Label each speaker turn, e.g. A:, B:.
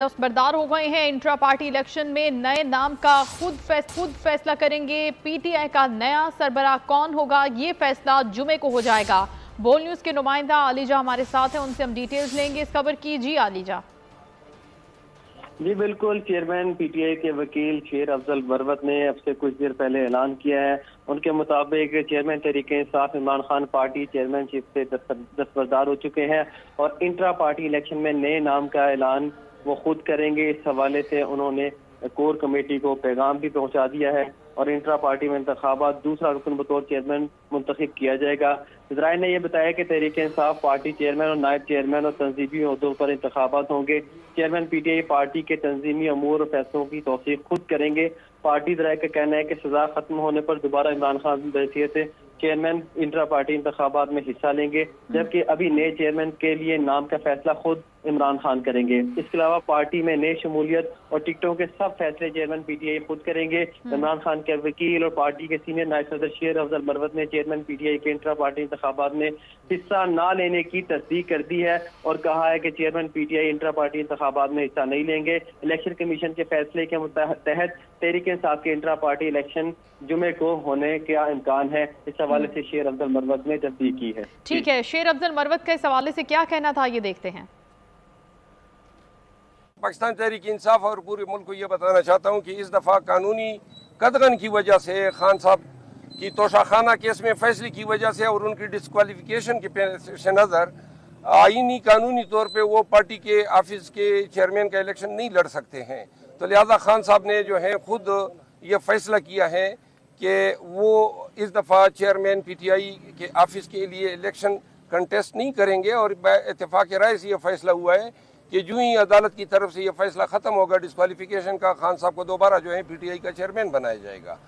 A: दस्तबरदार हो गए हैं। इंट्रा पार्टी इलेक्शन में नए नाम का खुद फैसला करेंगे। पीटीआई का नया सरबराह कौन होगा, ये फैसला जुमे को हो जाएगा। बोल न्यूज के नुमाइंदा आलिजा हमारे साथ हैं, उनसे हम डिटेल्स लेंगे इस खबर की। जी आलिजा।
B: जी बिल्कुल, चेयरमैन पीटीआई के वकील शेर अफजल मरवत ने अब से कुछ देर पहले ऐलान किया है। उनके मुताबिक chairman Tehreek-e Insaf Imran Khan party chairmanship से दस्तबरदार हो चुके हैं और इंट्रा पार्टी इलेक्शन में नए नाम का ऐलान वो खुद करेंगे। इस हवाले से उन्होंने कोर कमेटी को पैगाम भी पहुंचा दिया है और इंट्रा पार्टी में इंतखाबात दूसरा रुकन बतौर चेयरमैन मुंतखब किया जाएगा। ज़राए ने यह बताया कि तहरीक इंसाफ पार्टी चेयरमैन और नायब चेयरमैन और तंजीमी अहदों पर इंतखाबात होंगे। चेयरमैन पीटीआई पार्टी के तंजीमी अमूर और फैसलों की तौसीक खुद करेंगे। पार्टी ज़राए का कहना है कि सजा खत्म होने पर दोबारा इमरान खान बहैसियत चेयरमैन इंट्रा पार्टी इंतखाबात में हिस्सा लेंगे, जबकि अभी नए चेयरमैन के लिए नाम का फैसला खुद इमरान खान करेंगे। इसके अलावा पार्टी में नई शमूलियत और टिकटों के सब फैसले चेयरमैन पीटीआई खुद करेंगे। इमरान खान के वकील और पार्टी के सीनियर नायब सदर शेर अफजल मरवत ने चेयरमैन पीटीआई के इंट्रा पार्टी इंतखाबात में हिस्सा न लेने की तस्दीक कर दी है और कहा है कि चेयरमैन पीटीआई इंट्रा पार्टी इंतखाबात में हिस्सा नहीं लेंगे। इलेक्शन कमीशन के फैसले के तहत तहरीक इंसाफ के इंट्रा पार्टी इलेक्शन जुमे को होने का इम्कान है। इस हवाले से शेर अफजल मरवत ने तस्दीक की है।
A: ठीक है, शेर अफजल मरवत का इस हवाले से क्या कहना था, ये देखते हैं।
C: पाकिस्तान तहरीक इंसाफ और पूरे मुल्क को ये बताना चाहता हूँ कि इस दफ़ा कानूनी कदगन की वजह से, खान साहब की तोशाखाना केस में फैसले की वजह से और उनकी डिस्क्वालिफिकेशन के पेश नज़र आईनी कानूनी तौर पे वो पार्टी के ऑफिस के चेयरमैन का इलेक्शन नहीं लड़ सकते हैं। तो लिहाजा खान साहब ने जो है खुद ये फैसला किया है कि वो इस दफ़ा चेयरमैन पीटीआई के ऑफिस के लिए इलेक्शन कंटेस्ट नहीं करेंगे और इत्तेफाक राय से ये फैसला हुआ है कि जो ही अदालत की तरफ से ये फैसला ख़त्म होगा डिस्क्वालिफिकेशन का, खान साहब को दोबारा जो है पीटीआई का चेयरमैन बनाया जाएगा।